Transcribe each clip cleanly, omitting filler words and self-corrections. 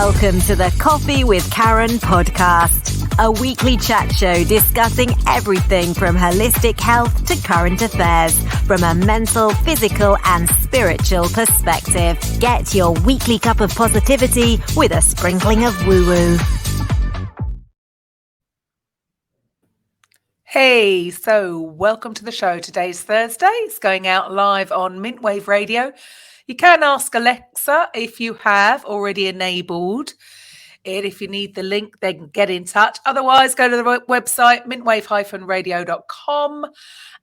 Welcome to the Coffee with Karen podcast, a weekly chat show discussing everything from holistic health to current affairs from a mental, physical, and spiritual perspective. Get your weekly cup of positivity with a sprinkling of woo-woo. Hey, so welcome to the show. Today's Thursday. It's going out live on Mintwave Radio. You can ask Alexa if you have already enabled it. If you need the link, then get in touch. Otherwise, go to the website, mintwave-radio.com.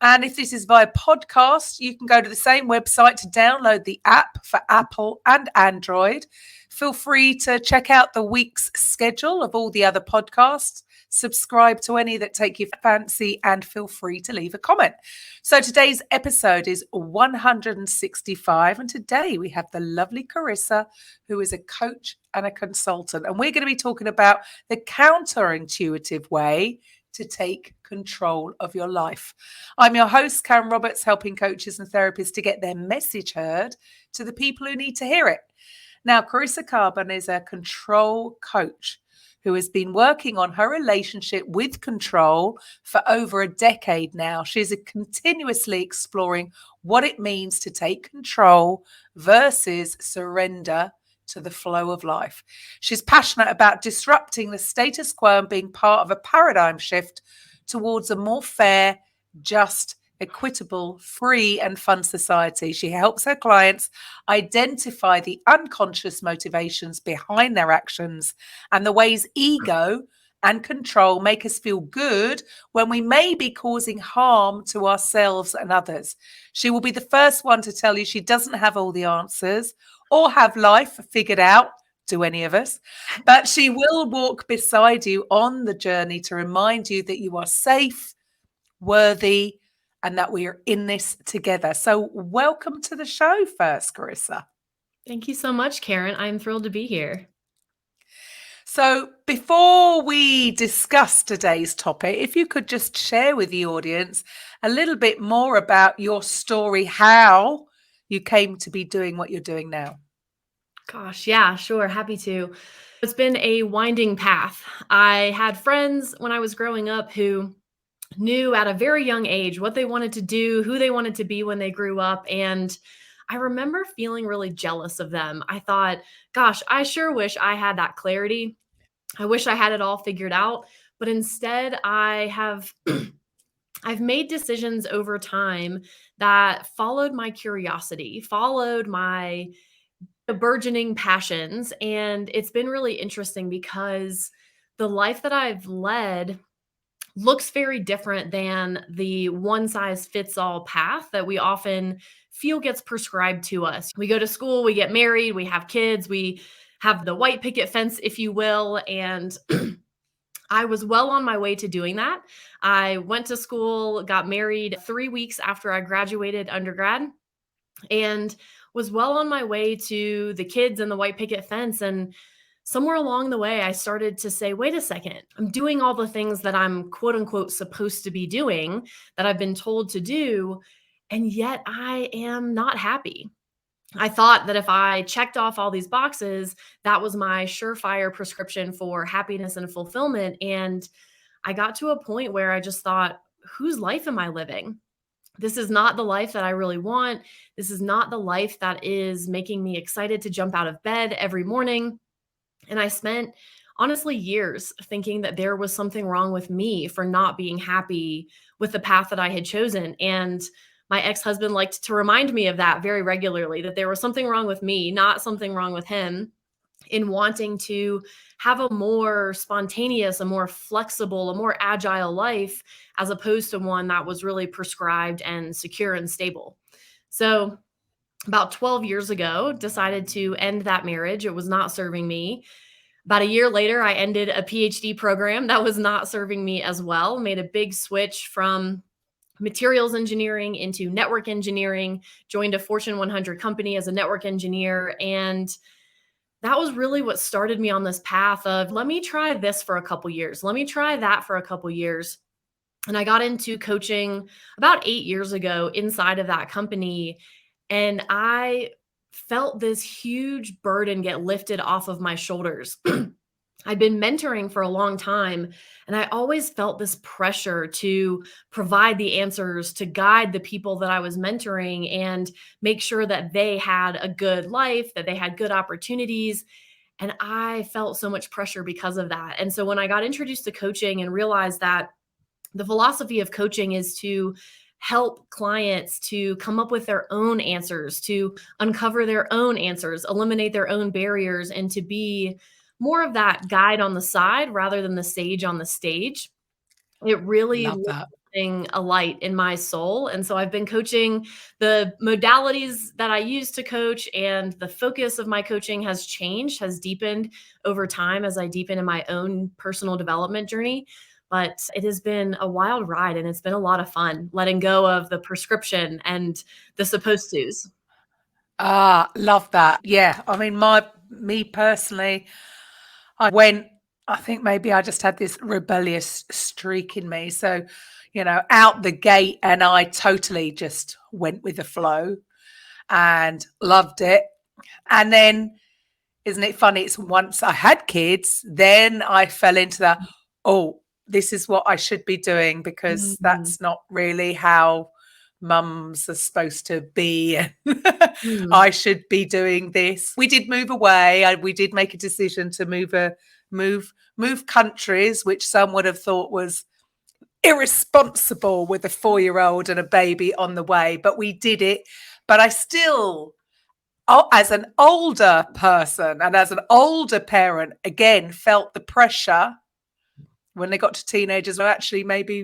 And if this is via podcast, you can go to the same website to download the app for Apple and Android. Feel free to check out the week's schedule of all the other podcasts. Subscribe to any that take your fancy and feel free to leave a comment. So today's episode is 165. And today we have the lovely Carissa, who is a coach and a consultant. And we're going to be talking about the counterintuitive way to take control of your life. I'm your host, Karen Roberts, helping coaches and therapists to get their message heard to the people who need to hear it. Now, Carissa Karban is a control coach who has been working on her relationship with control for over a decade now. She's continuously exploring what it means to take control versus surrender to the flow of life. She's passionate about disrupting the status quo and being part of a paradigm shift towards a more fair, just, equitable, free, and fun society. She helps her clients identify the unconscious motivations behind their actions and the ways ego and control make us feel good when we may be causing harm to ourselves and others. She will be the first one to tell you she doesn't have all the answers or have life figured out. Do any of us? But she will walk beside you on the journey to remind you that you are safe, worthy, and that we are in this together. So welcome to the show first, Carissa. Thank you so much, Karen. I'm thrilled to be here. So before we discuss today's topic, if you could just share with the audience a little bit more about your story, how you came to be doing what you're doing now. Gosh, yeah, sure. Happy to. It's been a winding path. I had friends when I was growing up who knew at a very young age what they wanted to do, who they wanted to be when they grew up. And I remember feeling really jealous of them. I thought, gosh, I sure wish I had that clarity. I wish I had it all figured out. But instead, I've made decisions over time that followed my curiosity, followed my burgeoning passions. And it's been really interesting because the life that I've led looks very different than the one size fits all path that we often feel gets prescribed to us. We go to school, we get married, we have kids, we have the white picket fence, if you will. And I was well on my way to doing that. I went to school, got married 3 weeks after I graduated undergrad, and was well on my way to the kids and the white picket fence. And somewhere along the way, I started to say, wait a second, I'm doing all the things that I'm quote unquote supposed to be doing, that I've been told to do, and yet I am not happy. I thought that if I checked off all these boxes, that was my surefire prescription for happiness and fulfillment. And I got to a point where I just thought, whose life am I living? This is not the life that I really want. This is not the life that is making me excited to jump out of bed every morning. And I spent, honestly, years thinking that there was something wrong with me for not being happy with the path that I had chosen. And my ex-husband liked to remind me of that very regularly, that there was something wrong with me, not something wrong with him, in wanting to have a more spontaneous, a more flexible, a more agile life, as opposed to one that was really prescribed and secure and stable. So about 12 years ago, decided to end that marriage. It was not serving me. About a year later, I ended a PhD program that was not serving me as well, made a big switch from materials engineering into network engineering, joined a Fortune 100 company as a network engineer. And that was really what started me on this path of, let me try this for a couple years. Let me try that for a couple years. And I got into coaching about 8 years ago inside of that company. And I felt this huge burden get lifted off of my shoulders. I'd been mentoring for a long time, and I always felt this pressure to provide the answers, to guide the people that I was mentoring and make sure that they had a good life, that they had good opportunities. And I felt so much pressure because of that. And so when I got introduced to coaching and realized that the philosophy of coaching is to help clients to come up with their own answers, to uncover their own answers, eliminate their own barriers, and to be more of that guide on the side rather than the sage on the stage. It really Love lit that. a light in my soul. And so I've been coaching. The modalities that I use to coach and the focus of my coaching has changed, has deepened over time as I deepen in my own personal development journey. But it has been a wild ride, and it's been a lot of fun letting go of the prescription and the supposed tos. Love that. Yeah. I mean, me personally, I think maybe I just had this rebellious streak in me. So, out the gate, and I totally just went with the flow and loved it. And then, isn't it funny? It's once I had kids, then I fell into that, oh, this is what I should be doing, because that's not really how mums are supposed to be. I should be doing this. We did move away. We did make a decision to move countries, which some would have thought was irresponsible with a 4-year-old and a baby on the way, but we did it. But I still, as an older person and as an older parent, again, felt the pressure when they got to teenagers. Well, actually, maybe,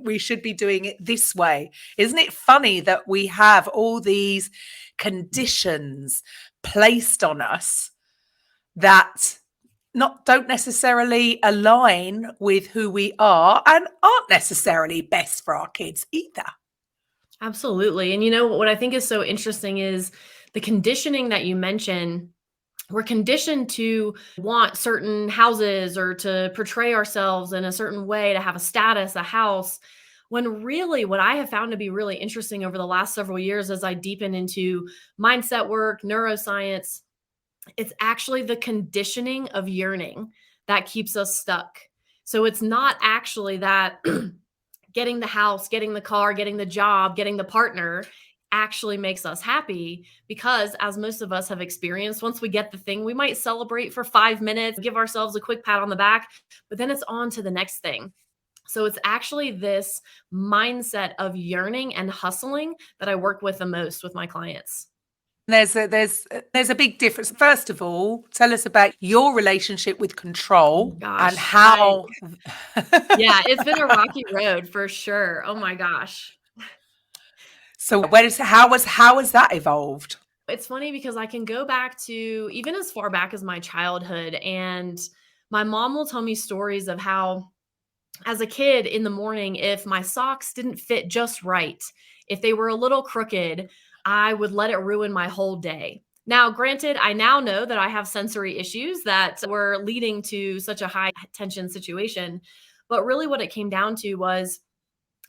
we should be doing it this way. Isn't it funny that we have all these conditions placed on us that don't necessarily align with who we are and aren't necessarily best for our kids either? Absolutely. And what I think is so interesting is the conditioning that you mentioned. We're conditioned to want certain houses or to portray ourselves in a certain way, to have a status, a house, when really what I have found to be really interesting over the last several years as I deepen into mindset work, neuroscience, it's actually the conditioning of yearning that keeps us stuck. So it's not actually that getting the house, getting the car, getting the job, getting the partner actually makes us happy, because as most of us have experienced, once we get the thing, we might celebrate for 5 minutes, give ourselves a quick pat on the back, but then it's on to the next thing. So it's actually this mindset of yearning and hustling that I work with the most with my clients. There's a big difference. First of all, tell us about your relationship with control and how. Yeah, it's been a rocky road for sure. Oh my gosh. So how has that evolved? It's funny because I can go back to even as far back as my childhood, and my mom will tell me stories of how, as a kid in the morning, if my socks didn't fit just right, if they were a little crooked, I would let it ruin my whole day. Now, granted, I now know that I have sensory issues that were leading to such a high tension situation, but really what it came down to was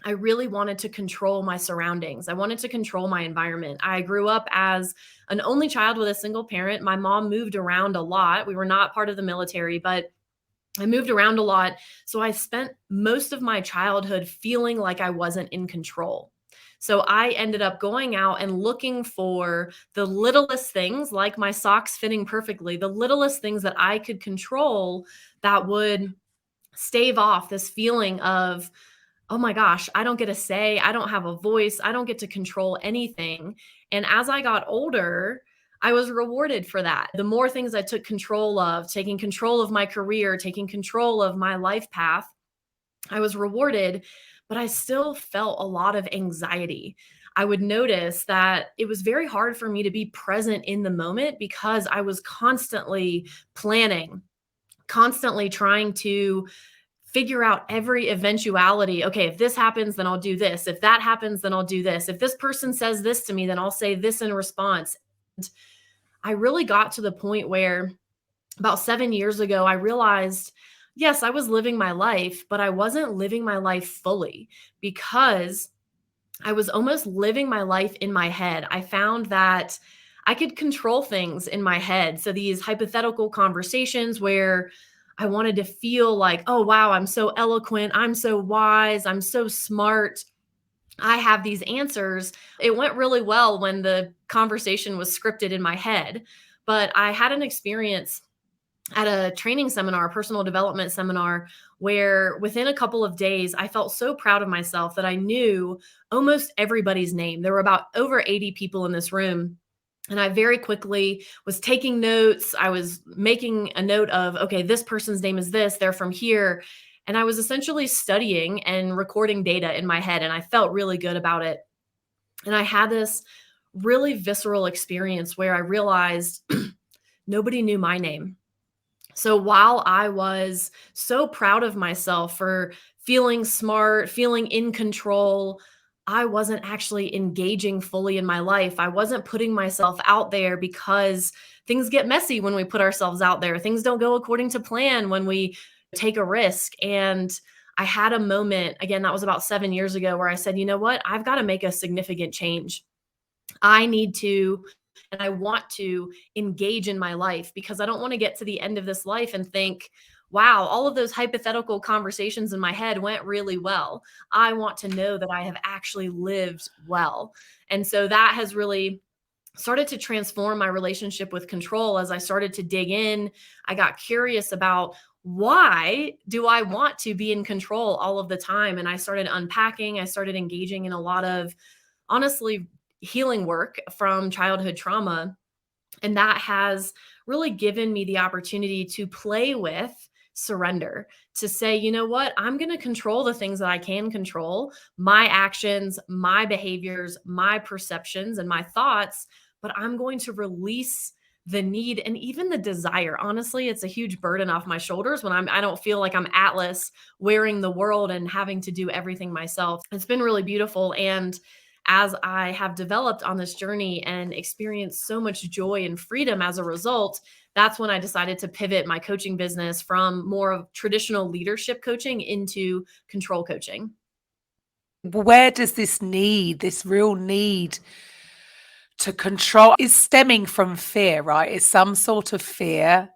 I really wanted to control my surroundings. I wanted to control my environment. I grew up as an only child with a single parent. My mom moved around a lot. We were not part of the military, but I moved around a lot. So I spent most of my childhood feeling like I wasn't in control. So I ended up going out and looking for the littlest things, like my socks fitting perfectly, the littlest things that I could control that would stave off this feeling of, oh my gosh, I don't get a say. I don't have a voice. I don't get to control anything. And as I got older, I was rewarded for that. The more things I took control of, taking control of my career, taking control of my life path, I was rewarded, but I still felt a lot of anxiety. I would notice that it was very hard for me to be present in the moment because I was constantly planning, constantly trying to figure out every eventuality. Okay, if this happens, then I'll do this. If that happens, then I'll do this. If this person says this to me, then I'll say this in response. And I really got to the point where about 7 years ago, I realized, yes, I was living my life, but I wasn't living my life fully because I was almost living my life in my head. I found that I could control things in my head. So these hypothetical conversations where I wanted to feel like, oh, wow, I'm so eloquent. I'm so wise. I'm so smart. I have these answers. It went really well when the conversation was scripted in my head. But I had an experience at a training seminar, a personal development seminar, where within a couple of days, I felt so proud of myself that I knew almost everybody's name. There were about over 80 people in this room. And I very quickly was taking notes. I was making a note of, okay, this person's name is this, they're from here. And I was essentially studying and recording data in my head. And I felt really good about it. And I had this really visceral experience where I realized nobody knew my name. So while I was so proud of myself for feeling smart, feeling in control, I wasn't actually engaging fully in my life. I wasn't putting myself out there because things get messy when we put ourselves out there. Things don't go according to plan when we take a risk. And I had a moment, again, that was about 7 years ago, where I said, you know what? I've got to make a significant change. I need to, and I want to engage in my life, because I don't want to get to the end of this life and think, wow, all of those hypothetical conversations in my head went really well. I want to know that I have actually lived well. And so that has really started to transform my relationship with control. As I started to dig in, I got curious about, why do I want to be in control all of the time? And I started unpacking. I started engaging in a lot of, honestly, healing work from childhood trauma. And that has really given me the opportunity to play with surrender, to say, you know what, I'm going to control the things that I can control, my actions, my behaviors, my perceptions, and my thoughts, but I'm going to release the need and even the desire. Honestly, it's a huge burden off my shoulders when I don't feel like I'm Atlas wearing the world and having to do everything myself. It's been really beautiful. And as I have developed on this journey and experienced so much joy and freedom as a result, that's when I decided to pivot my coaching business from more of traditional leadership coaching into control coaching. Where does this real need to control, is stemming from fear, right? It's some sort of fear,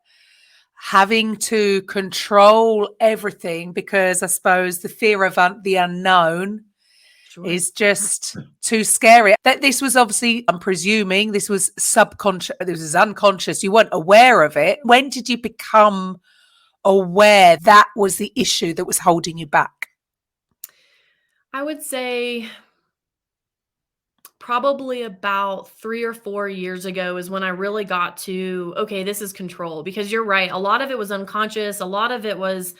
having to control everything, because I suppose the fear of the unknown is just too scary. That this was obviously, I'm presuming this was subconscious, this was unconscious, you weren't aware of it. When did you become aware that was the issue that was holding you back? I would say probably about 3 or 4 years ago is when I really got to, okay, this is control. Because you're right, a lot of it was unconscious, a lot of it was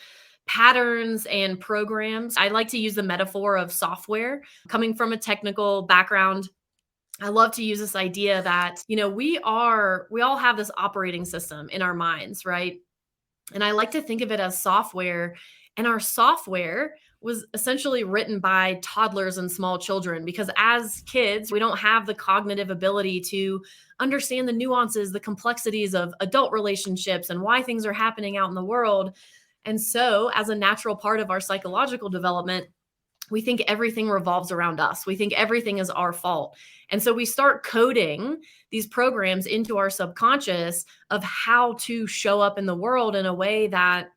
patterns and programs. I like to use the metaphor of software. Coming from a technical background, I love to use this idea that, we all have this operating system in our minds, right? And I like to think of it as software. And our software was essentially written by toddlers and small children, because as kids, we don't have the cognitive ability to understand the nuances, the complexities of adult relationships and why things are happening out in the world. And so, as a natural part of our psychological development, we think everything revolves around us. We think everything is our fault. And so we start coding these programs into our subconscious of how to show up in the world in a way that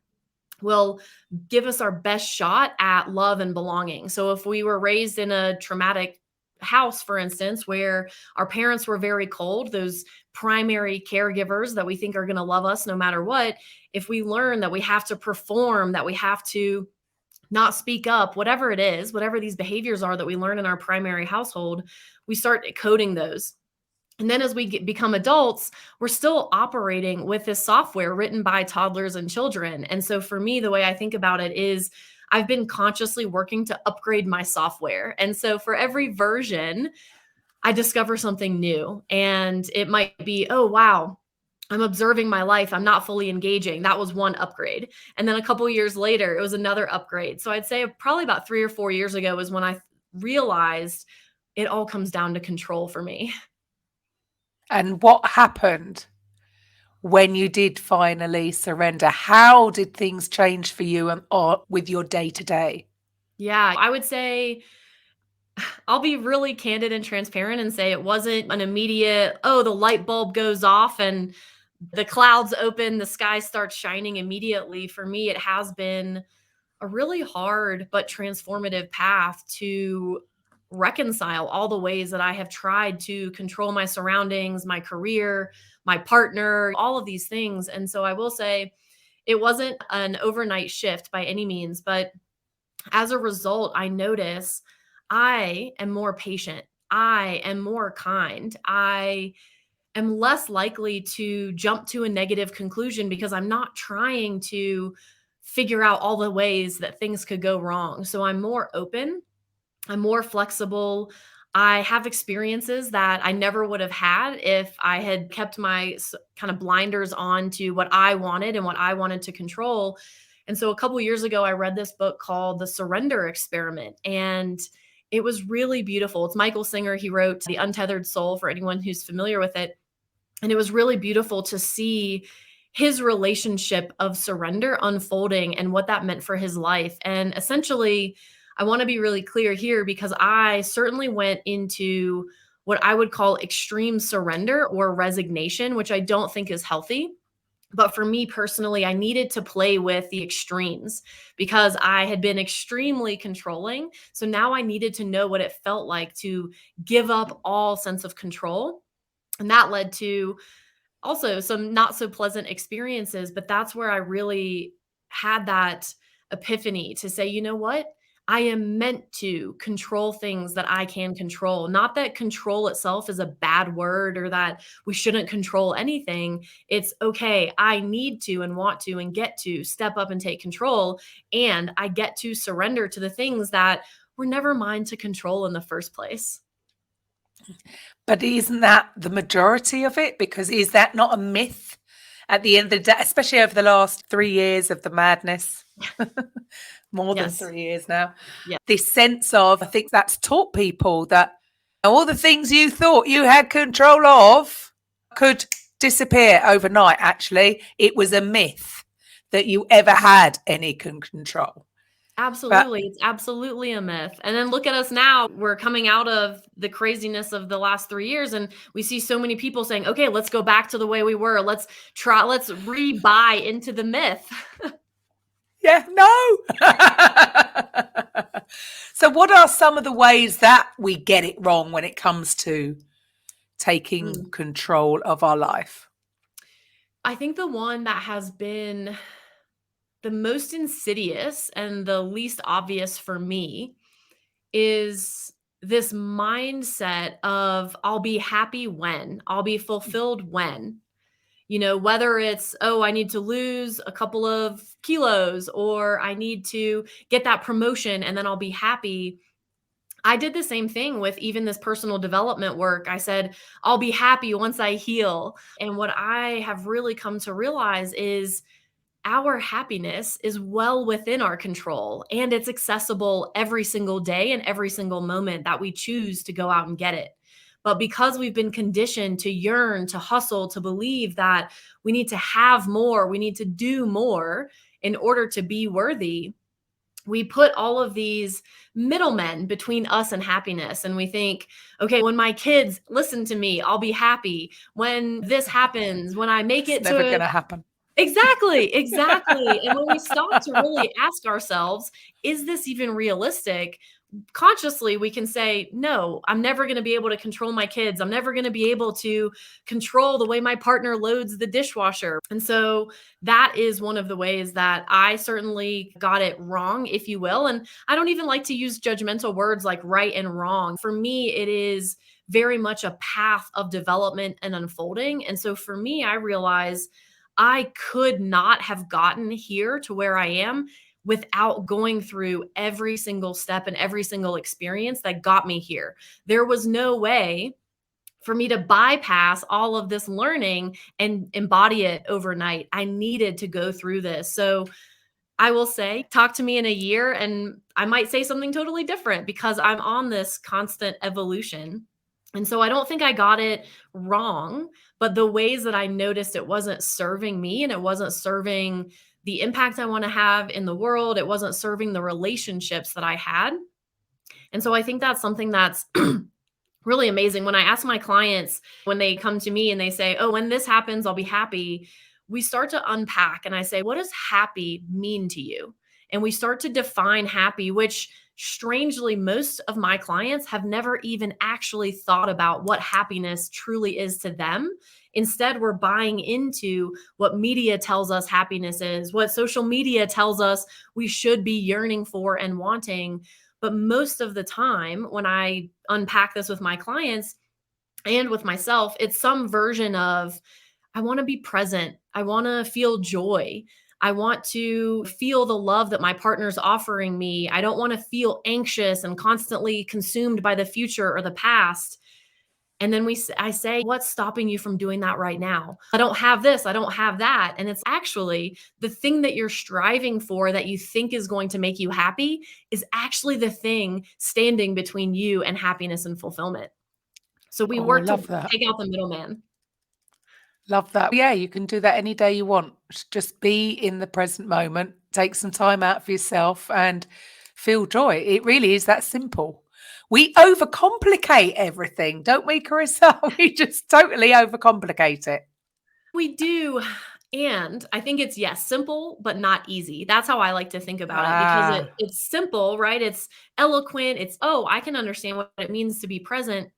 will give us our best shot at love and belonging. So if we were raised in a traumatic house, for instance, where our parents were very cold, those primary caregivers that we think are going to love us no matter what, if we learn that we have to perform, that we have to not speak up, whatever it is, whatever these behaviors are that we learn in our primary household, we start coding those. And then as we become adults, we're still operating with this software written by toddlers and children. And so for me, the way I think about it is I've been consciously working to upgrade my software. And so for every version, I discover something new. And it might be, oh, wow, I'm observing my life, I'm not fully engaging. That was one upgrade. And then a couple of years later, it was another upgrade. So I'd say probably about 3 or 4 years ago was when I realized it all comes down to control for me. And what happened when you did finally surrender? How did things change for you or with your day to day? Yeah, I would say I'll be really candid and transparent and say it wasn't an immediate, oh, the light bulb goes off and the clouds open, the sky starts shining immediately. For me, it has been a really hard but transformative path to reconcile all the ways that I have tried to control my surroundings, my career, my partner, all of these things. And so I will say it wasn't an overnight shift by any means, but as a result, I notice I am more patient. I am more kind. I am less likely to jump to a negative conclusion because I'm not trying to figure out all the ways that things could go wrong. So I'm more open, I'm more flexible. I have experiences that I never would have had if I had kept my kind of blinders on to what I wanted and what I wanted to control. And so a couple years ago, I read this book called The Surrender Experiment, and it was really beautiful. It's Michael Singer. He wrote The Untethered Soul, for anyone who's familiar with it. And it was really beautiful to see his relationship of surrender unfolding and what that meant for his life. And essentially, I want to be really clear here because I certainly went into what I would call extreme surrender or resignation, which I don't think is healthy. But for me personally, I needed to play with the extremes because I had been extremely controlling. So now I needed to know what it felt like to give up all sense of control. And that led to also some not so pleasant experiences, but that's where I really had that epiphany to say, you know what? I am meant to control things that I can control. Not that control itself is a bad word or that we shouldn't control anything. It's okay. I need to and want to and get to step up and take control. And I get to surrender to the things that were never mine to control in the first place. But isn't that the majority of it? Because is that not a myth at the end of the day, especially over the last 3 years of the madness? More than 3 years now. Yeah. This sense of, I think that's taught people that all the things you thought you had control of could disappear overnight. Actually, it was a myth that you ever had any control. Absolutely. It's absolutely a myth. And then look at us now. We're coming out of the craziness of the last 3 years, and we see so many people saying, okay, let's go back to the way we were. Let's re-buy into the myth. Yeah, no. So what are some of the ways that we get it wrong when it comes to taking control of our life? I think the one that has been the most insidious and the least obvious for me is this mindset of I'll be happy when, I'll be fulfilled when. You know, whether it's, oh, I need to lose a couple of kilos or I need to get that promotion and then I'll be happy. I did the same thing with even this personal development work. I said, I'll be happy once I heal. And what I have really come to realize is our happiness is well within our control and it's accessible every single day and every single moment that we choose to go out and get it. But because we've been conditioned to yearn, to hustle, to believe that we need to have more, we need to do more in order to be worthy, we put all of these middlemen between us and happiness. And we think, okay, when my kids listen to me, I'll be happy. When this happens, when I make it It's never going to happen. Exactly. And when we stop to really ask ourselves, is this even realistic? Consciously, we can say, no, I'm never going to be able to control my kids. I'm never going to be able to control the way my partner loads the dishwasher. And so that is one of the ways that I certainly got it wrong, if you will. And I don't even like to use judgmental words like right and wrong. For me, it is very much a path of development and unfolding. And so for me, I realize I could not have gotten here to where I am without going through every single step and every single experience that got me here. There was no way for me to bypass all of this learning and embody it overnight. I needed to go through this. So I will say, talk to me in a year and I might say something totally different because I'm on this constant evolution. And so I don't think I got it wrong, but the ways that I noticed it wasn't serving me and it wasn't serving the impact I want to have in the world, it wasn't serving the relationships that I had, And so I think that's something that's really amazing. When I ask my clients, when they come to me and they say, oh, when this happens, I'll be happy, we start to unpack and I say, what does happy mean to you? And we start to define happy, which strangely, most of my clients have never even actually thought about what happiness truly is to them. Instead, we're buying into what media tells us happiness is, what social media tells us we should be yearning for and wanting. But most of the time, when I unpack this with my clients and with myself, it's some version of, I want to be present. I want to feel joy. I want to feel the love that my partner's offering me. I don't want to feel anxious and constantly consumed by the future or the past. And then I say, what's stopping you from doing that right now? I don't have this. I don't have that. And it's actually the thing that you're striving for that you think is going to make you happy is actually the thing standing between you and happiness and fulfillment. So we work to take out the middleman. Love that. Yeah, you can do that any day you want. Just be in the present moment, take some time out for yourself and feel joy. It really is that simple. We overcomplicate everything, don't we, Carissa? We just totally overcomplicate it. We do. And I think it's, yes, simple, but not easy. That's how I like to think about it, because it's simple, right? It's eloquent. It's, oh, I can understand what it means to be present.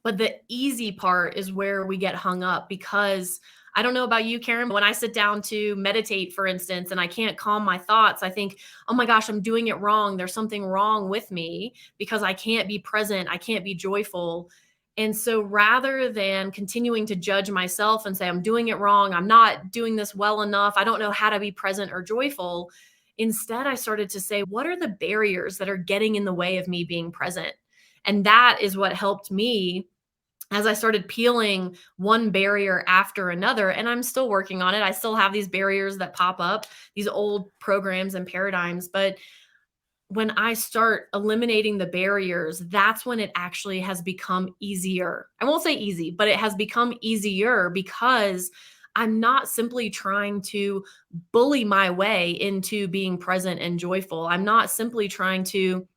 But the easy part is where we get hung up, because I don't know about you, Karen, when I sit down to meditate, for instance, and I can't calm my thoughts, I think, oh my gosh, I'm doing it wrong. There's something wrong with me because I can't be present. I can't be joyful. And so rather than continuing to judge myself and say, I'm doing it wrong, I'm not doing this well enough, I don't know how to be present or joyful, instead, I started to say, what are the barriers that are getting in the way of me being present? And that is what helped me as I started peeling one barrier after another. And I'm still working on it. I still have these barriers that pop up, these old programs and paradigms. But when I start eliminating the barriers, that's when it actually has become easier. I won't say easy, but it has become easier, because I'm not simply trying to bully my way into being present and joyful. I'm not simply trying to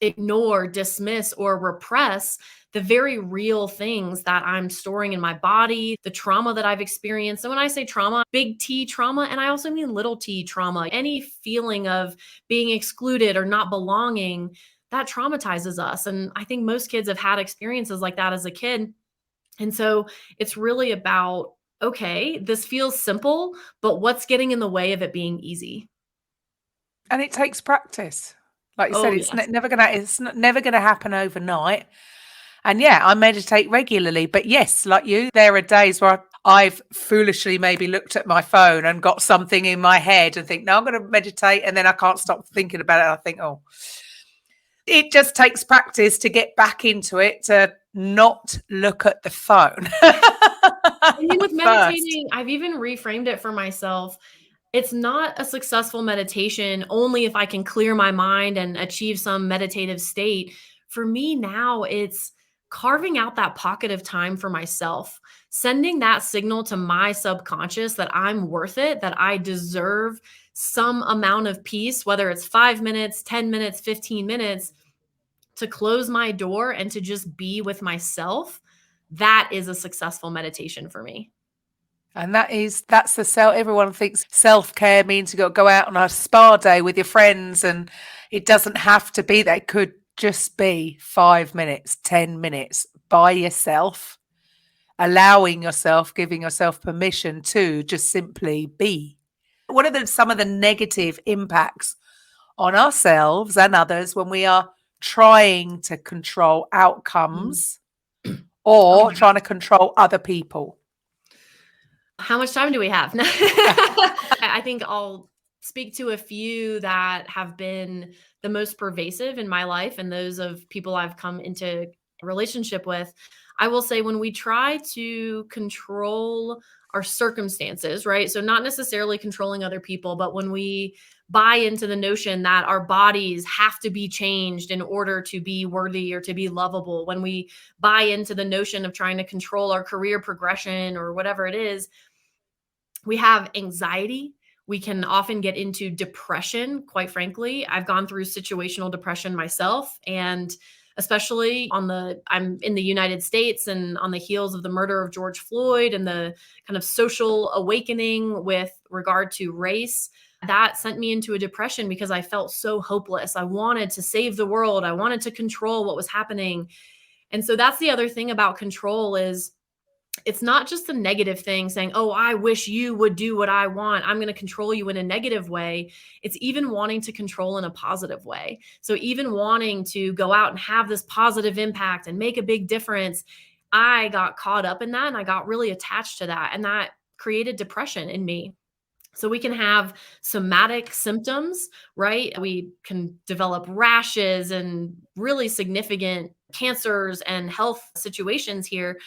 ignore, dismiss, or repress the very real things that I'm storing in my body, the trauma that I've experienced. And when I say trauma, big T trauma, and I also mean little t trauma, any feeling of being excluded or not belonging, that traumatizes us. And I think most kids have had experiences like that as a kid. And so it's really about, okay, this feels simple, but what's getting in the way of it being easy? And it takes practice. Like you said, it's yes. never gonna happen overnight. And yeah, I meditate regularly, but yes, like you, there are days where I've foolishly maybe looked at my phone and got something in my head and think, no, I'm going to meditate. And then I can't stop thinking about it. I think, oh, it just takes practice to get back into it, to not look at the phone. With meditating, I've even reframed it for myself. It's not a successful meditation only if I can clear my mind and achieve some meditative state. For me now, it's carving out that pocket of time for myself, sending that signal to my subconscious that I'm worth it, that I deserve some amount of peace, whether it's 5 minutes, 10 minutes, 15 minutes, to close my door and to just be with myself. That is a successful meditation for me. And that's the self. Everyone thinks self-care means you got to go out on a spa day with your friends, and it doesn't have to be that. It could just be 5 minutes, 10 minutes by yourself, allowing yourself, giving yourself permission to just simply be. What are some of the negative impacts on ourselves and others when we are trying to control outcomes or trying to control other people? How much time do we have? I think I'll speak to a few that have been the most pervasive in my life and those of people I've come into relationship with. I will say, when we try to control our circumstances, right? So not necessarily controlling other people, but when we buy into the notion that our bodies have to be changed in order to be worthy or to be lovable, when we buy into the notion of trying to control our career progression or whatever it is, we have anxiety, We can often get into depression, quite frankly. I've gone through situational depression myself, and especially I'm in the United States and on the heels of the murder of George Floyd and the kind of social awakening with regard to race. That sent me into a depression because I felt so hopeless. I wanted to save the world. I wanted to control what was happening. And so that's the other thing about control is it's not just a negative thing saying, oh, I wish you would do what I want. I'm going to control you in a negative way. It's even wanting to control in a positive way. So even wanting to go out and have this positive impact and make a big difference, I got caught up in that and I got really attached to that. And that created depression in me. So we can have somatic symptoms, right? We can develop rashes and really significant cancers and health situations here.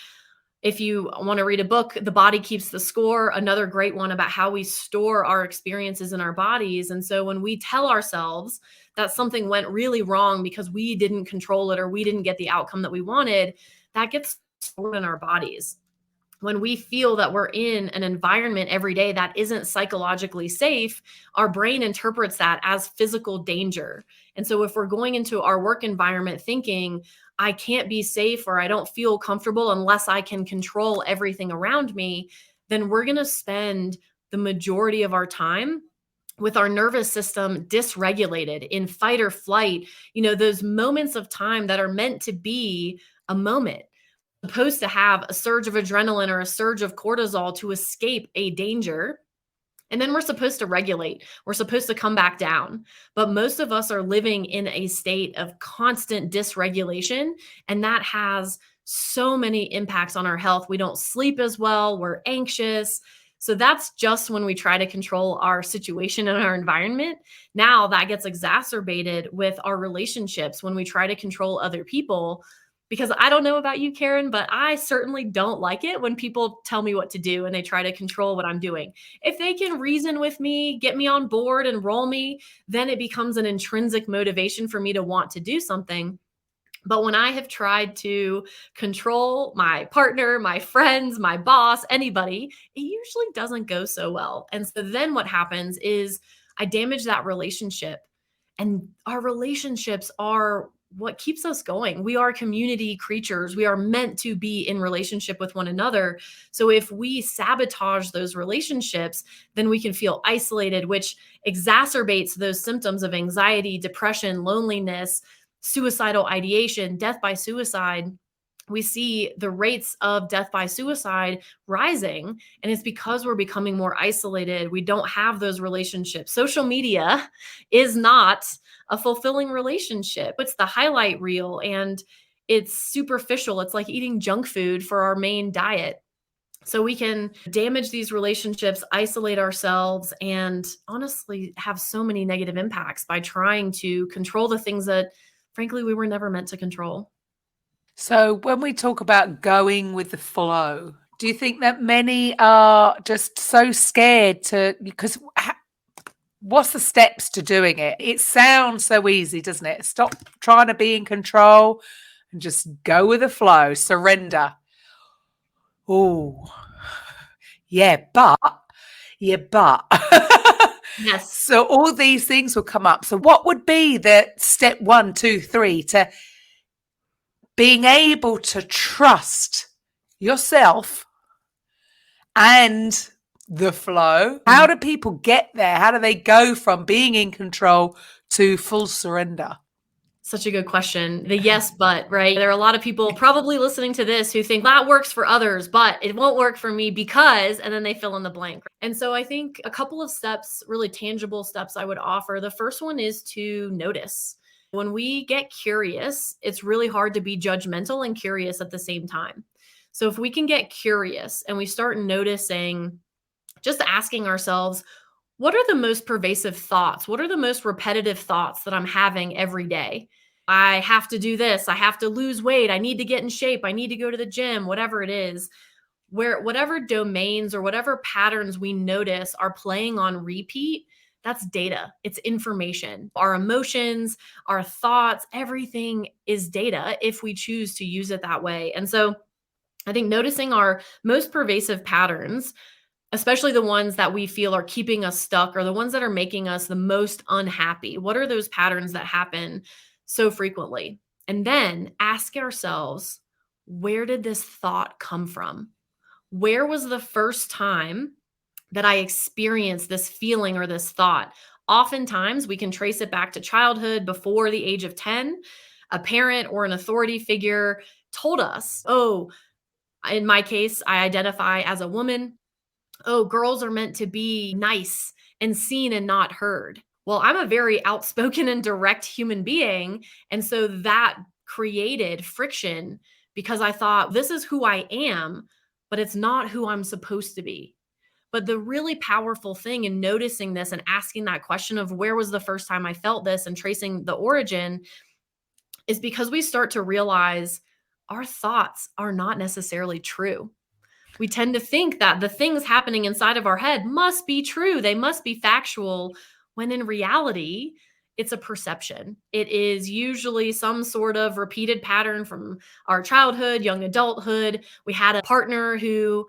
If you want to read a book, The Body Keeps the Score, another great one about how we store our experiences in our bodies. And so when we tell ourselves that something went really wrong because we didn't control it or we didn't get the outcome that we wanted, that gets stored in our bodies. When we feel that we're in an environment every day that isn't psychologically safe, our brain interprets that as physical danger. And so if we're going into our work environment thinking, I can't be safe or I don't feel comfortable unless I can control everything around me, then we're going to spend the majority of our time with our nervous system dysregulated in fight or flight, those moments of time that are meant to be a moment. Supposed to have a surge of adrenaline or a surge of cortisol to escape a danger. And then we're supposed to regulate. We're supposed to come back down. But most of us are living in a state of constant dysregulation. And that has so many impacts on our health. We don't sleep as well. We're anxious. So that's just when we try to control our situation and our environment. Now that gets exacerbated with our relationships when we try to control other people. Because I don't know about you, Karen, but I certainly don't like it when people tell me what to do and they try to control what I'm doing. If they can reason with me, get me on board, enroll me, then it becomes an intrinsic motivation for me to want to do something. But when I have tried to control my partner, my friends, my boss, anybody, it usually doesn't go so well. And so then what happens is I damage that relationship. And our relationships are what keeps us going. We are community creatures. We are meant to be in relationship with one another. So if we sabotage those relationships, then we can feel isolated, which exacerbates those symptoms of anxiety, depression, loneliness, suicidal ideation, death by suicide. We see the rates of death by suicide rising, and it's because we're becoming more isolated. We don't have those relationships. Social media is not a fulfilling relationship. It's the highlight reel and it's superficial. It's like eating junk food for our main diet. So we can damage these relationships, isolate ourselves, and honestly have so many negative impacts by trying to control the things that, frankly, we were never meant to control. So when we talk about going with the flow, do you think that many are just so scared because what's the steps to doing it? It sounds so easy, doesn't it? Stop trying to be in control and just go with the flow, surrender. Oh, yeah, but. Yes. So all these things will come up. So what would be the step 1, 2, 3 to being able to trust yourself and the flow? How do people get there? How do they go from being in control to full surrender? Such a good question. The yes, but, right? There are a lot of people probably listening to this who think that works for others, but it won't work for me because, and then they fill in the blank. And so I think a couple of steps, really tangible steps I would offer. The first one is to notice. When we get curious, it's really hard to be judgmental and curious at the same time. So if we can get curious and we start noticing, just asking ourselves, what are the most pervasive thoughts? What are the most repetitive thoughts that I'm having every day? I have to do this. I have to lose weight. I need to get in shape. I need to go to the gym, whatever it is. Whatever domains or whatever patterns we notice are playing on repeat, that's data. It's information. Our emotions, our thoughts, everything is data if we choose to use it that way. And so I think noticing our most pervasive patterns, especially the ones that we feel are keeping us stuck or the ones that are making us the most unhappy. What are those patterns that happen so frequently? And then ask ourselves, where did this thought come from? Where was the first time that I experienced this feeling or this thought? Oftentimes, we can trace it back to childhood before the age of 10. A parent or an authority figure told us, oh, in my case, I identify as a woman. Oh, girls are meant to be nice and seen and not heard. Well, I'm a very outspoken and direct human being. And so that created friction because I thought, this is who I am, but it's not who I'm supposed to be. But the really powerful thing in noticing this and asking that question of where was the first time I felt this and tracing the origin is because we start to realize our thoughts are not necessarily true. We tend to think that the things happening inside of our head must be true. They must be factual, when in reality, it's a perception. It is usually some sort of repeated pattern from our childhood, young adulthood. We had a partner who,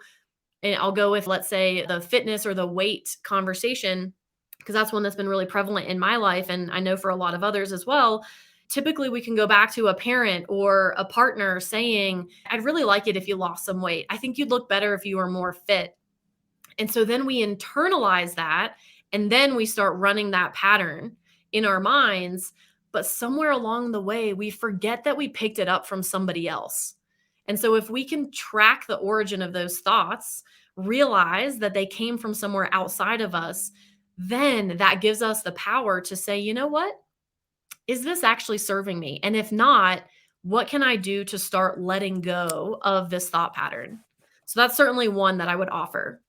and I'll go with, let's say, the fitness or the weight conversation, because that's one that's been really prevalent in my life. And I know for a lot of others as well. Typically, we can go back to a parent or a partner saying, I'd really like it if you lost some weight. I think you'd look better if you were more fit. And so then we internalize that, and then we start running that pattern in our minds. But somewhere along the way, we forget that we picked it up from somebody else. And so if we can track the origin of those thoughts, realize that they came from somewhere outside of us, then that gives us the power to say, you know what? Is this actually serving me? And if not, what can I do to start letting go of this thought pattern? So that's certainly one that I would offer.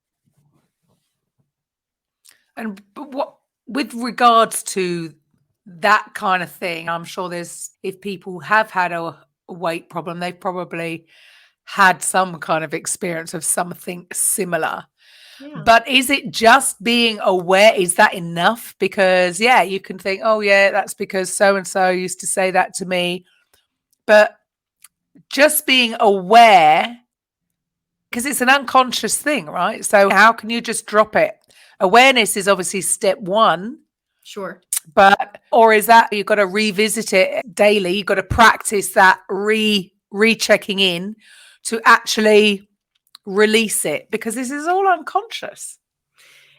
And what, with regards to that kind of thing, I'm sure if people have had a weight problem, they've probably had some kind of experience of something similar. Yeah. But is it just being aware? Is that enough? Because, yeah, you can think, oh, yeah, that's because so-and-so used to say that to me. But just being aware, because it's an unconscious thing, right? So how can you just drop it? Awareness is obviously step one. Sure. Or is that you've got to revisit it daily? You've got to practice that rechecking in to actually release it, because this is all unconscious.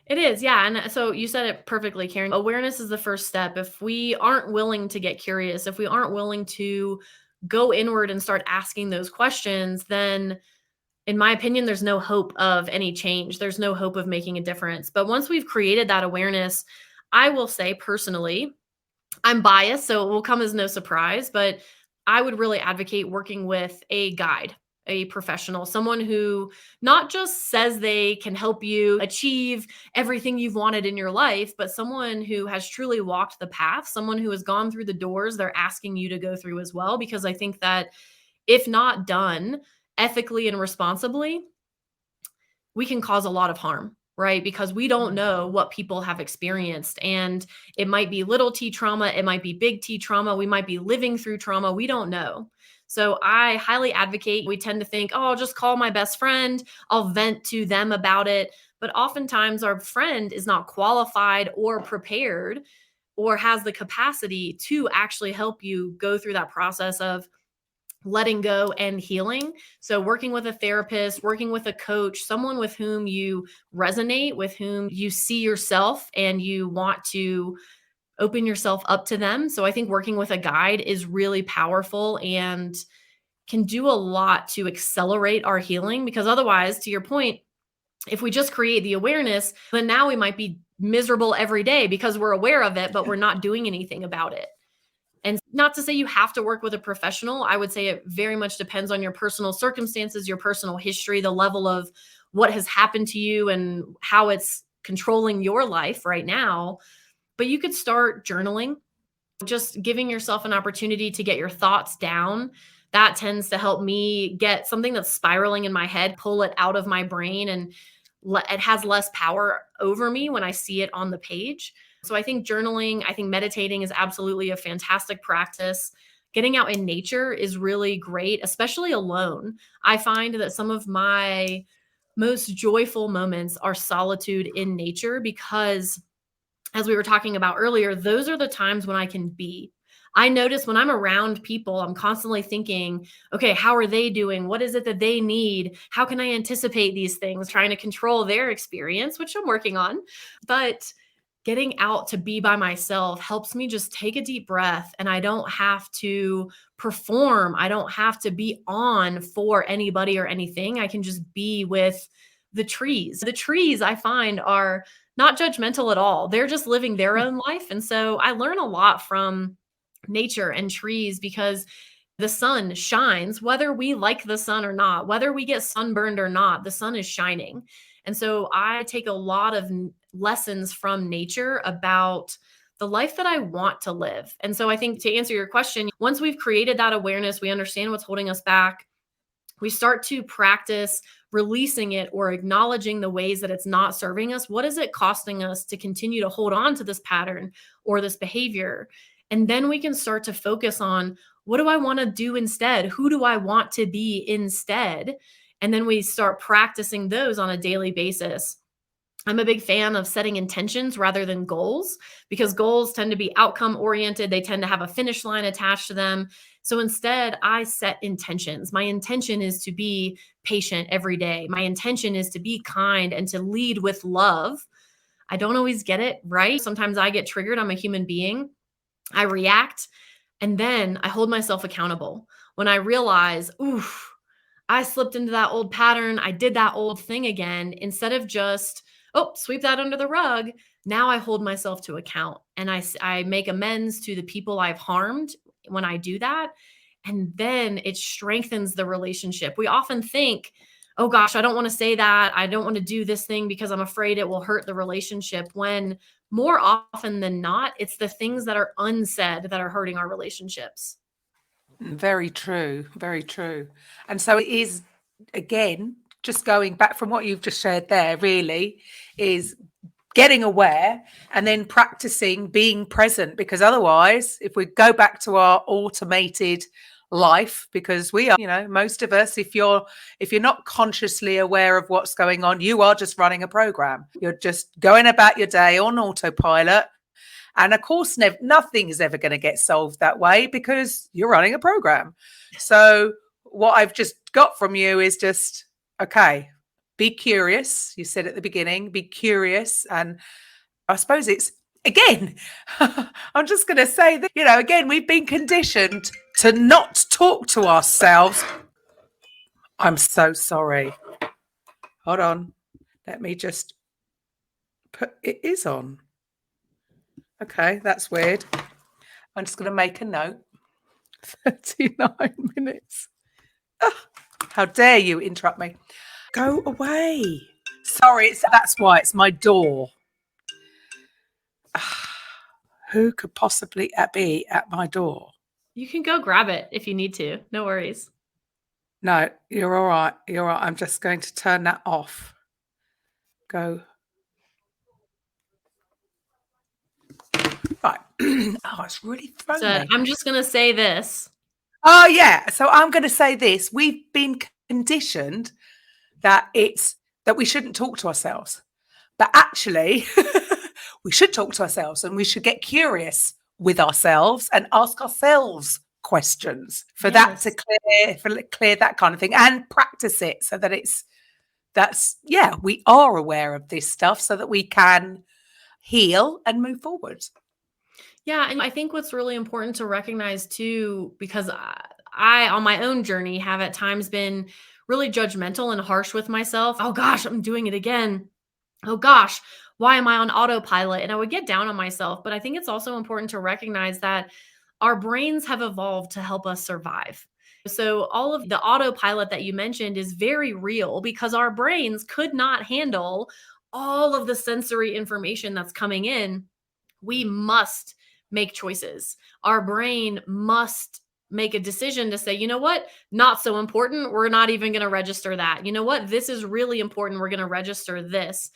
It is, yeah. And so you said it perfectly, Karen. Awareness is the first step. If we aren't willing to get curious, if we aren't willing to go inward and start asking those questions, then in my opinion, there's no hope of any change. There's no hope of making a difference. But once we've created that awareness, I will say personally, I'm biased, so it will come as no surprise, but I would really advocate working with a guide, a professional, someone who not just says they can help you achieve everything you've wanted in your life, but someone who has truly walked the path, someone who has gone through the doors they're asking you to go through as well. Because I think that if not done ethically and responsibly, we can cause a lot of harm, right? Because we don't know what people have experienced. And it might be little t trauma, it might be big T trauma, we might be living through trauma, we don't know. So I highly advocate, we tend to think, oh, I'll just call my best friend, I'll vent to them about it. But oftentimes our friend is not qualified or prepared or has the capacity to actually help you go through that process of letting go and healing. So working with a therapist, working with a coach, someone with whom you resonate, with whom you see yourself and you want to open yourself up to them. So I think working with a guide is really powerful and can do a lot to accelerate our healing, because otherwise, to your point, if we just create the awareness, then now we might be miserable every day because we're aware of it, but we're not doing anything about it. And not to say you have to work with a professional. I would say it very much depends on your personal circumstances, your personal history, the level of what has happened to you and how it's controlling your life right now. But you could start journaling, just giving yourself an opportunity to get your thoughts down. That tends to help me get something that's spiraling in my head, pull it out of my brain, and it has less power over me when I see it on the page. So I think journaling, I think meditating is absolutely a fantastic practice. Getting out in nature is really great, especially alone. I find that some of my most joyful moments are solitude in nature because, as we were talking about earlier, those are the times when I can be. I notice when I'm around people, I'm constantly thinking, okay, how are they doing? What is it that they need? How can I anticipate these things? Trying to control their experience, which I'm working on. But getting out to be by myself helps me just take a deep breath, and I don't have to perform. I don't have to be on for anybody or anything. I can just be with the trees. The trees I find are not judgmental at all. They're just living their own life. And so I learn a lot from nature and trees because the sun shines, whether we like the sun or not, whether we get sunburned or not, the sun is shining. And so I take a lot of lessons from nature about the life that I want to live. And so I think, to answer your question, once we've created that awareness, we understand what's holding us back, we start to practice releasing it or acknowledging the ways that it's not serving us. What is it costing us to continue to hold on to this pattern or this behavior? And then we can start to focus on, what do I want to do instead? Who do I want to be instead? And then we start practicing those on a daily basis. I'm a big fan of setting intentions rather than goals, because goals tend to be outcome oriented. They tend to have a finish line attached to them. So instead, I set intentions. My intention is to be patient every day. My intention is to be kind and to lead with love. I don't always get it right. Sometimes I get triggered. I'm a human being. I react, and then I hold myself accountable. When I realize, oof, I slipped into that old pattern, I did that old thing again, instead of just, oh, sweep that under the rug, now I hold myself to account, and I make amends to the people I've harmed when I do that. And then it strengthens the relationship. We often think, oh gosh, I don't want to say that. I don't want to do this thing because I'm afraid it will hurt the relationship, when more often than not, it's the things that are unsaid that are hurting our relationships. Very true. Very true. And so it is, again, just going back from what you've just shared there, really, is getting aware and then practicing being present. Because otherwise, if we go back to our automated life, because we are, most of us, if you're not consciously aware of what's going on, you are just running a program. You're just going about your day on autopilot. And of course, nothing is ever going to get solved that way, because you're running a program. So what I've just got from you is just, okay, be curious. You said at the beginning, be curious. And I suppose it's, again, I'm just going to say that, again, we've been conditioned to not talk to ourselves. I'm so sorry. Hold on. Let me just it is on. Okay, that's weird. I'm just going to make a note. 39 minutes. Oh, how dare you interrupt me? Go away. Sorry, that's why it's my door. Who could possibly be at my door? You can go grab it if you need to. No worries. No, you're all right. You're all right. I'm just going to turn that off. Go. Right. Oh, it's really thrown me. I'm just going to say this. Oh, yeah. So I'm going to say this. We've been conditioned that we shouldn't talk to ourselves. But actually, we should talk to ourselves, and we should get curious with ourselves and ask ourselves questions for that to clear that kind of thing, and practice it so that we are aware of this stuff so that we can heal and move forward. Yeah. And I think what's really important to recognize too, because I on my own journey have at times been really judgmental and harsh with myself. Oh gosh, I'm doing it again. Oh gosh, why am I on autopilot? And I would get down on myself. But I think it's also important to recognize that our brains have evolved to help us survive. So all of the autopilot that you mentioned is very real, because our brains could not handle all of the sensory information that's coming in. We must make choices. Our brain must make a decision to say, you know what, not so important. We're not even going to register that. You know what, this is really important. We're going to register this.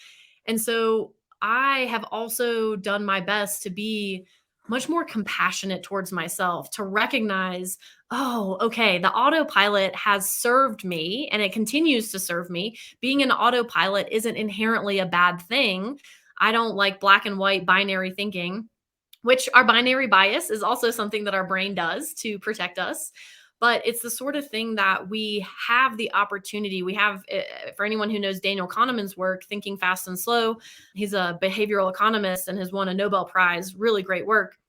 And so I have also done my best to be much more compassionate towards myself, to recognize, oh, okay, the autopilot has served me and it continues to serve me. Being an autopilot isn't inherently a bad thing. I don't like black and white binary thinking, which our binary bias is also something that our brain does to protect us. But it's the sort of thing that we have the opportunity. We have, for anyone who knows Daniel Kahneman's work, Thinking Fast and Slow, he's a behavioral economist and has won a Nobel Prize, really great work.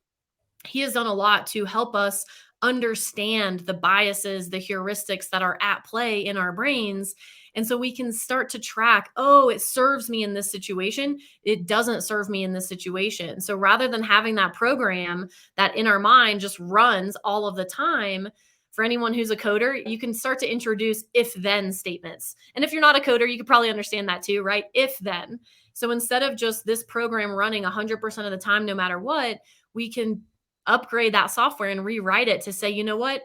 He has done a lot to help us understand the biases, the heuristics that are at play in our brains. And so we can start to track, oh, it serves me in this situation. It doesn't serve me in this situation. So rather than having that program that in our mind just runs all of the time, for anyone who's a coder, you can start to introduce if-then statements. And if you're not a coder, you could probably understand that too, right? If-then. So instead of just this program running 100% of the time, no matter what, we can upgrade that software and rewrite it to say, you know what,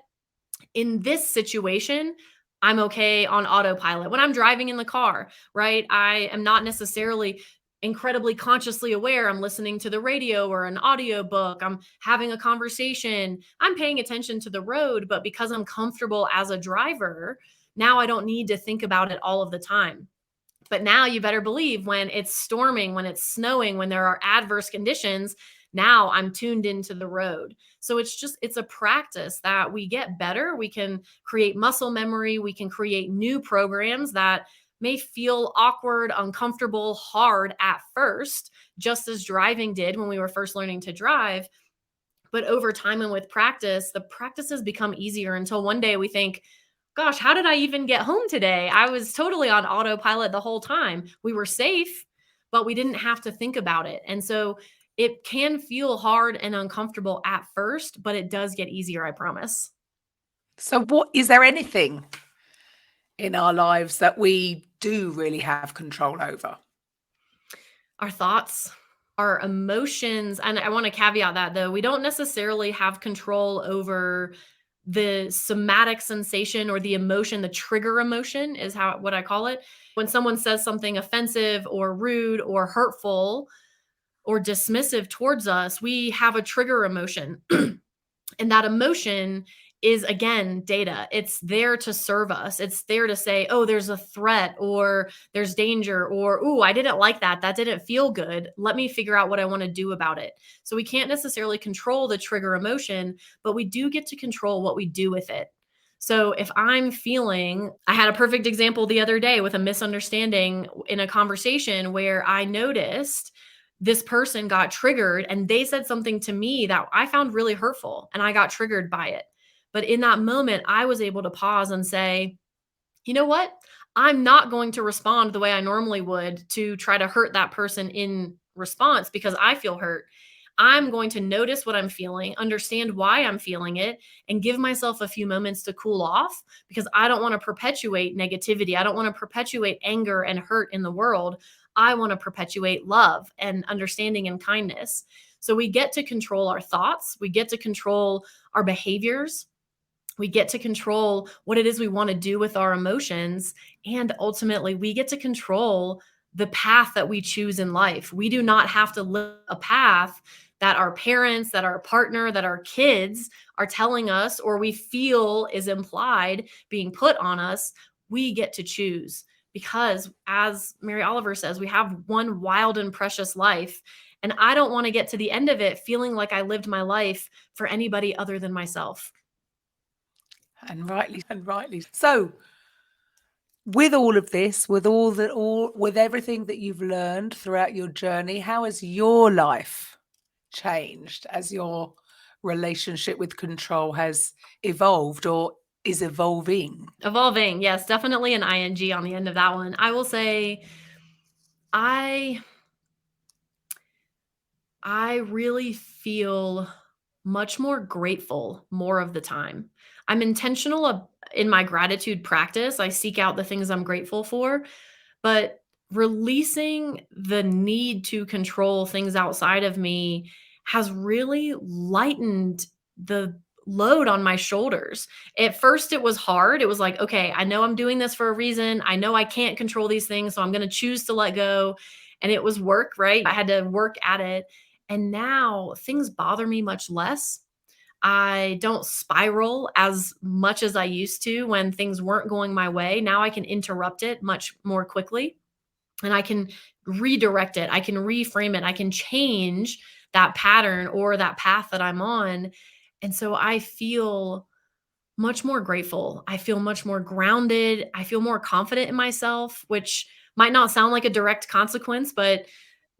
in this situation, I'm okay on autopilot. When I'm driving in the car, right? I am not necessarily incredibly consciously aware. I'm listening to the radio or an audio book. I'm having a conversation. I'm paying attention to the road, but because I'm comfortable as a driver, now I don't need to think about it all of the time. But now you better believe when it's storming, when it's snowing, when there are adverse conditions, now I'm tuned into the road. So it's a practice that we get better. We can create muscle memory. We can create new programs that may feel awkward, uncomfortable, hard at first, just as driving did when we were first learning to drive. But over time and with practice, the practices become easier until one day we think, gosh, how did I even get home today? I was totally on autopilot the whole time. We were safe, but we didn't have to think about it. And so it can feel hard and uncomfortable at first, but it does get easier, I promise. So is there anything in our lives that we do really have control over? Our thoughts, our emotions. And I want to caveat that though, we don't necessarily have control over the somatic sensation or the emotion. The trigger emotion is what I call it. When someone says something offensive or rude or hurtful or dismissive towards us, we have a trigger emotion. And that emotion is, again, data. It's there to serve us. It's there to say, oh, there's a threat or there's danger or, oh, I didn't like that. That didn't feel good. Let me figure out what I want to do about it. So we can't necessarily control the trigger emotion, but we do get to control what we do with it. So if I'm feeling, I had a perfect example the other day with a misunderstanding in a conversation where I noticed this person got triggered and they said something to me that I found really hurtful and I got triggered by it. But in that moment, I was able to pause and say, you know what? I'm not going to respond the way I normally would to try to hurt that person in response because I feel hurt. I'm going to notice what I'm feeling, understand why I'm feeling it, and give myself a few moments to cool off because I don't want to perpetuate negativity. I don't want to perpetuate anger and hurt in the world. I want to perpetuate love and understanding and kindness. So we get to control our thoughts. We get to control our behaviors. We get to control what it is we want to do with our emotions. And ultimately, we get to control the path that we choose in life. We do not have to live a path that our parents, that our partner, that our kids are telling us, or we feel is implied being put on us. We get to choose because, as Mary Oliver says, we have one wild and precious life. And I don't want to get to the end of it feeling like I lived my life for anybody other than myself. And rightly. So with all of this, with with everything that you've learned throughout your journey, how has your life changed as your relationship with control has evolved or is evolving? Evolving, yes, definitely an ing on the end of that one. I will say I really feel much more grateful more of the time. I'm intentional in my gratitude practice. I seek out the things I'm grateful for, but releasing the need to control things outside of me has really lightened the load on my shoulders. At first, it was hard. It was like, okay, I know I'm doing this for a reason. I know I can't control these things, so I'm going to choose to let go. And it was work, right? I had to work at it. And now things bother me much less. I don't spiral as much as I used to when things weren't going my way. Now I can interrupt it much more quickly, and I can redirect it. I can reframe it. I can change that pattern or that path that I'm on. And so I feel much more grateful. I feel much more grounded. I feel more confident in myself, which might not sound like a direct consequence, but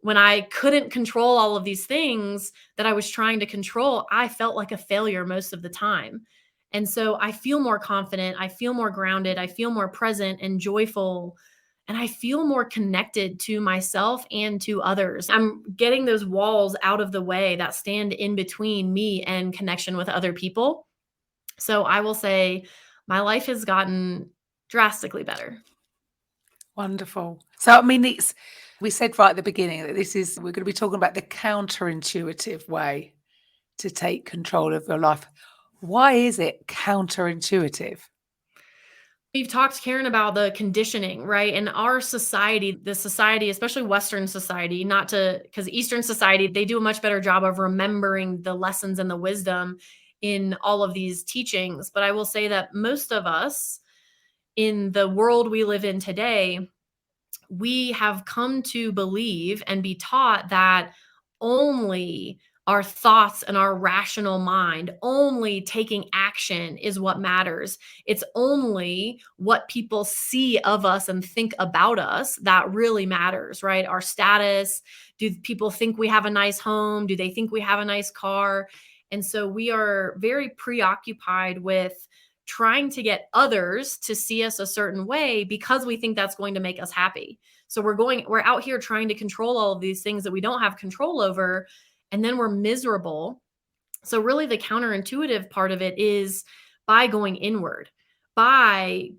when I couldn't control all of these things that I was trying to control, I felt like a failure most of the time. And so I feel more confident. I feel more grounded. I feel more present and joyful. And I feel more connected to myself and to others. I'm getting those walls out of the way that stand in between me and connection with other people. So I will say my life has gotten drastically better. Wonderful. So, I mean, we said right at the beginning that we're going to be talking about the counterintuitive way to take control of your life. Why is it counterintuitive? We've talked, Karen, about the conditioning, right? In our society, the society, especially Western society, because Eastern society, they do a much better job of remembering the lessons and the wisdom in all of these teachings. But I will say that most of us in the world we live in today, we have come to believe and be taught that only our thoughts and our rational mind, only taking action is what matters. It's only what people see of us and think about us that really matters, right? Our status. Do people think we have a nice home? Do they think we have a nice car? And so we are very preoccupied with trying to get others to see us a certain way because we think that's going to make us happy. So we're out here trying to control all of these things that we don't have control over, and then we're miserable. So really the counterintuitive part of it is by going inward, by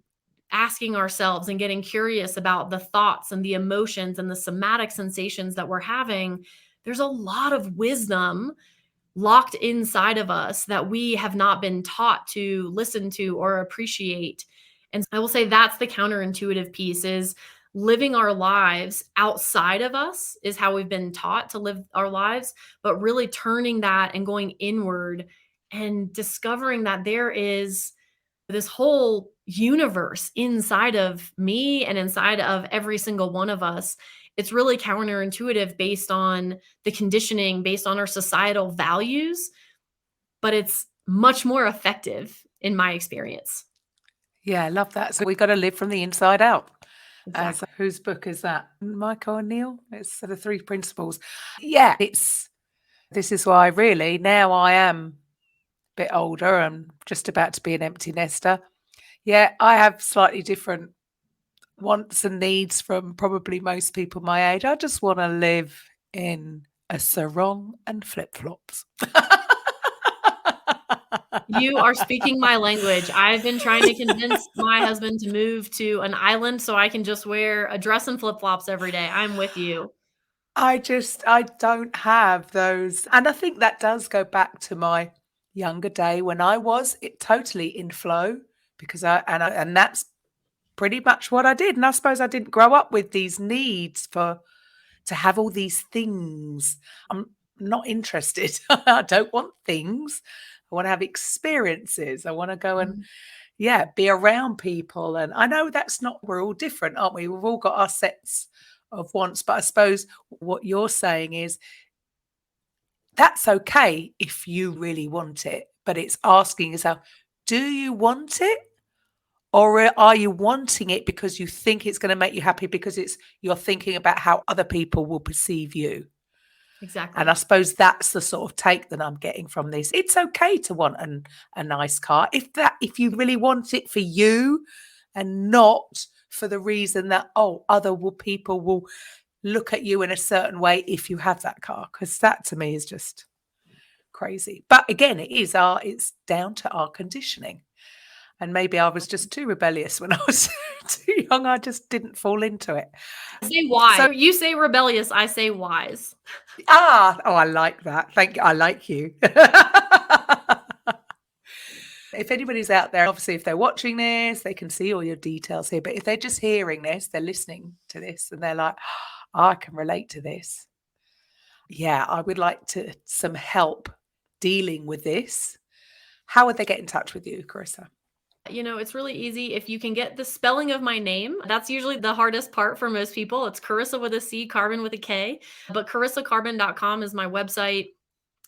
asking ourselves and getting curious about the thoughts and the emotions and the somatic sensations that we're having. There's a lot of wisdom locked inside of us that we have not been taught to listen to or appreciate. And I will say that's the counterintuitive piece, is living our lives outside of us is how we've been taught to live our lives, but really turning that and going inward and discovering that there is this whole universe inside of me and inside of every single one of us. It's really counterintuitive based on the conditioning, based on our societal values, but it's much more effective in my experience. Yeah, I love that. So we've got to live from the inside out. Exactly. So whose book is that? Michael O'Neill? It's the 3 Principles. Yeah, this is why really now I am a bit older and just about to be an empty nester. Yeah, I have slightly different wants and needs from probably most people my age. I just want to live in a sarong and flip-flops. You are speaking my language. I've been trying to convince my husband to move to an island so I can just wear a dress and flip-flops every day. I'm with you. I don't have those. And I think that does go back to my younger day when I was totally in flow, because and that's pretty much what I did. And I suppose I didn't grow up with these needs to have all these things. I'm not interested. I don't want things. I want to have experiences. I want to go and be around people. And I know we're all different, aren't we? We've all got our sets of wants, but I suppose what you're saying is that's okay if you really want it, but it's asking yourself, do you want it? Or are you wanting it because you think it's going to make you happy because you're thinking about how other people will perceive you? Exactly. And I suppose that's the sort of take that I'm getting from this. It's okay to want a nice car if you really want it for you and not for the reason that other people will look at you in a certain way if you have that car, because that to me is just crazy. But again, it's down to our conditioning. And maybe I was just too rebellious when I was too young. I just didn't fall into it. Say wise. So you say rebellious, I say wise. I like that. Thank you. I like you. If anybody's out there, obviously, if they're watching this, they can see all your details here. But if they're just hearing this, they're listening to this and they're like, I can relate to this. yeah, I would like some help dealing with this, how would they get in touch with you, Carissa? It's really easy. If you can get the spelling of my name, that's usually the hardest part for most people. It's Carissa with a C, Karban with a K. But CarissaKarban.com is my website.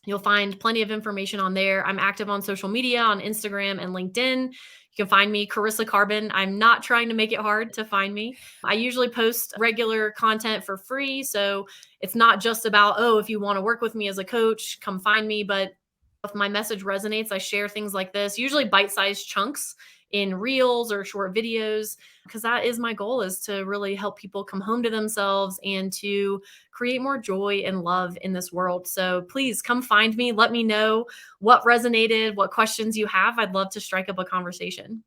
You'll find plenty of information on there. I'm active on social media, on Instagram and LinkedIn. You can find me, Carissa Karban. I'm not trying to make it hard to find me. I usually post regular content for free. So it's not just about, oh, if you want to work with me as a coach, come find me. But if my message resonates, I share things like this, usually bite-sized chunks in reels or short videos, because that is my goal, is to really help people come home to themselves and to create more joy and love in this world. So please come find me. Let me know what resonated, what questions you have. I'd love to strike up a conversation.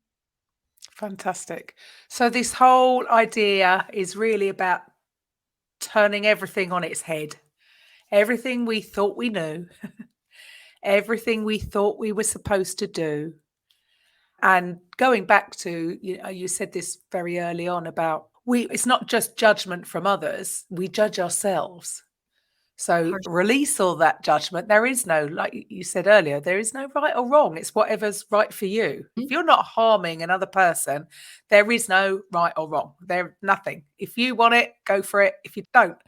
Fantastic. So this whole idea is really about turning everything on its head. Everything we thought we knew, everything we thought we were supposed to do. And going back to, you said this very early on about it's not just judgment from others, we judge ourselves. So release all that judgment. There is no, like you said earlier, there is no right or wrong. It's whatever's right for you. If you're not harming another person, there is no right or wrong. There's nothing. If you want it, go for it. If you don't,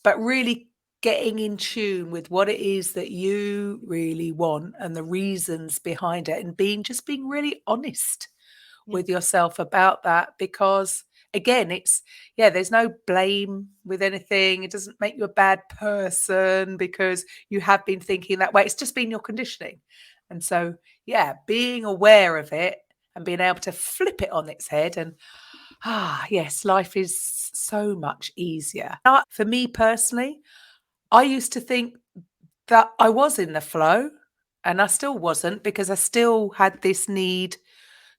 but really getting in tune with what it is that you really want and the reasons behind it, and being really honest with yourself about that, because again, there's no blame with anything. It doesn't make you a bad person because you have been thinking that way. It's just been your conditioning. And so, being aware of it and being able to flip it on its head, and yes, life is so much easier. Now, for me personally, I used to think that I was in the flow, and I still wasn't, because I still had this need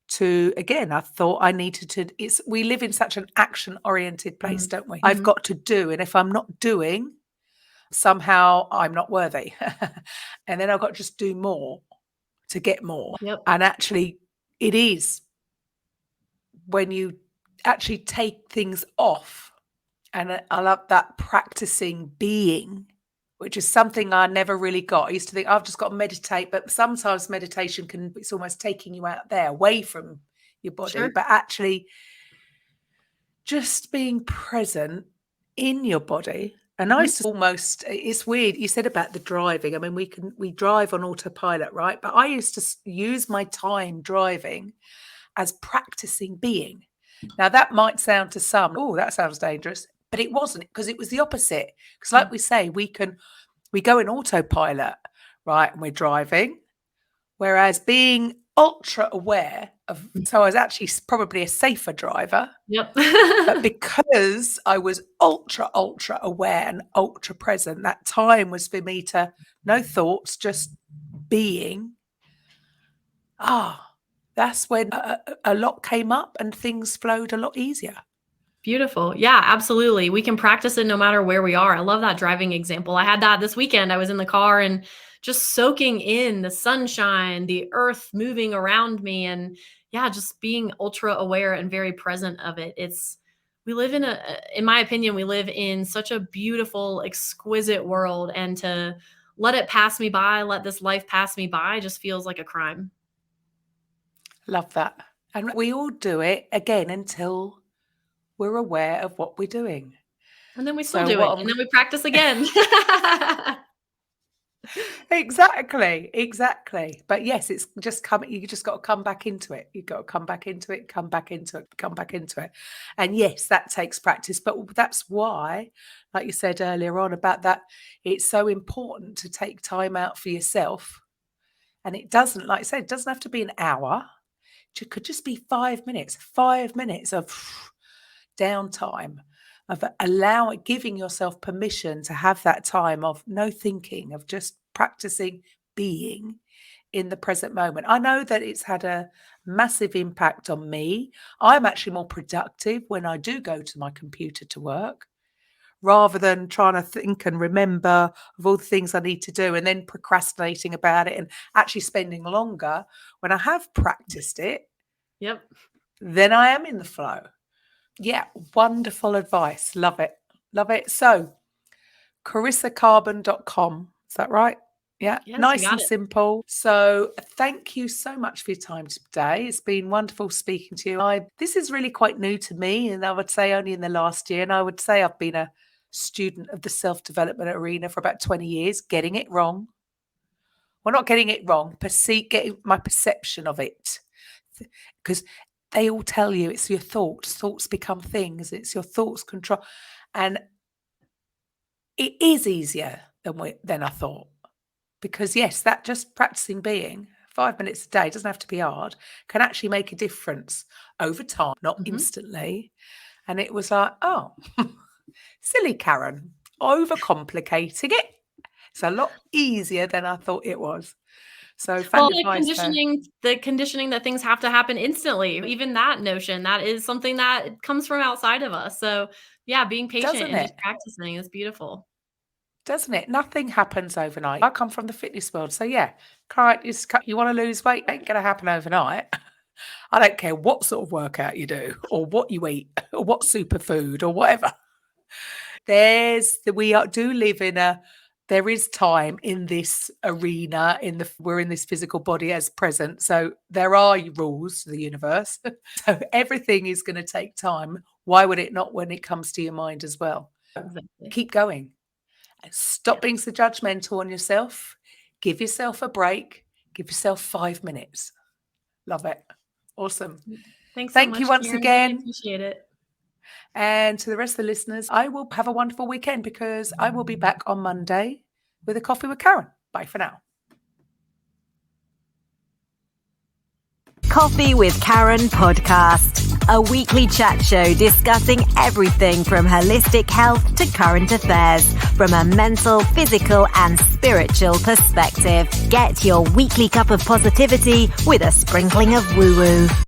to, again, I thought I needed to, we live in such an action-oriented place, don't we? I've got to do, and if I'm not doing, somehow I'm not worthy. And then I've got to just do more to get more. Yep. And actually, it is when you actually take things off. And I love that practicing being, which is something I never really got. I used to think I've just got to meditate, but sometimes meditation it's almost taking you out there, away from your body. Sure. But actually just being present in your body. And I used to it's weird. You said about the driving. I mean, we drive on autopilot, right? But I used to use my time driving as practicing being. Now that might sound to some, oh, that sounds dangerous. But it wasn't, because it was the opposite. Because like we say, we go in autopilot, right? And we're driving. Whereas being ultra aware of, so I was actually probably a safer driver. Yep. But because I was ultra aware and ultra present, that time was for me to, no thoughts, just being. That's when a lot came up and things flowed a lot easier. Beautiful. Yeah, absolutely. We can practice it no matter where we are. I love that driving example. I had that this weekend. I was in the car and just soaking in the sunshine, the earth moving around me, and just being ultra aware and very present of it. We live in my opinion, we live in such a beautiful, exquisite world, and to let it pass me by, let this life pass me by, just feels like a crime. Love that. And we all do it again until we're aware of what we're doing. And then we still do it. And then we practice again. Exactly. But yes, it's just you just got to come back into it. You've got to come back into it, come back into it. And yes, that takes practice. But that's why, like you said earlier on about that, it's so important to take time out for yourself. And it doesn't, like I said, it doesn't have to be an hour. It could just be 5 minutes of downtime, of giving yourself permission to have that time of no thinking, of just practicing being in the present moment. I know that it's had a massive impact on me. I'm actually more productive when I do go to my computer to work, rather than trying to think and remember of all the things I need to do and then procrastinating about it, and actually spending longer when I have practiced it. Yep. Then I am in the flow. Yeah, wonderful advice. Love it. So, CarissaKarban.com. Is that right? Yeah, Yes, you nice got and it. simple. So thank you so much for your time today. It's been wonderful speaking to you. This is really quite new to me, and I would say only in the last year. And I would say I've been a student of the self-development arena for about 20 years, getting it wrong. Well, not getting it wrong, getting my perception of it. Because they all tell you it's your thoughts. Thoughts become things. It's your thoughts control. And it is easier than I thought. Because yes, that just practicing being 5 minutes a day, doesn't have to be hard, can actually make a difference over time, not instantly. And it was like, oh, silly Karen, overcomplicating it. It's a lot easier than I thought it was. So Well, advice the conditioning that things have to happen instantly, even that notion, that is something that comes from outside of us. So yeah, being patient doesn't and it? just practicing is beautiful. Doesn't it? Nothing happens overnight. I come from the fitness world. So yeah, you want to lose weight, it ain't going to happen overnight. I don't care what sort of workout you do or what you eat or what superfood or whatever. There is time in this arena, we're in this physical body as present. So there are rules to the universe. So everything is going to take time. Why would it not when it comes to your mind as well? Exactly. Keep going. Stop being so judgmental on yourself. Give yourself a break. Give yourself 5 minutes. Love it. Awesome. Thanks. Thank you once Karen. again. Really appreciate it. And to the rest of the listeners, I will have a wonderful weekend because I will be back on Monday with a coffee with Karen. Bye for now. Coffee with Karen podcast, a weekly chat show discussing everything from holistic health to current affairs from a mental, physical, and spiritual perspective. Get your weekly cup of positivity with a sprinkling of woo-woo.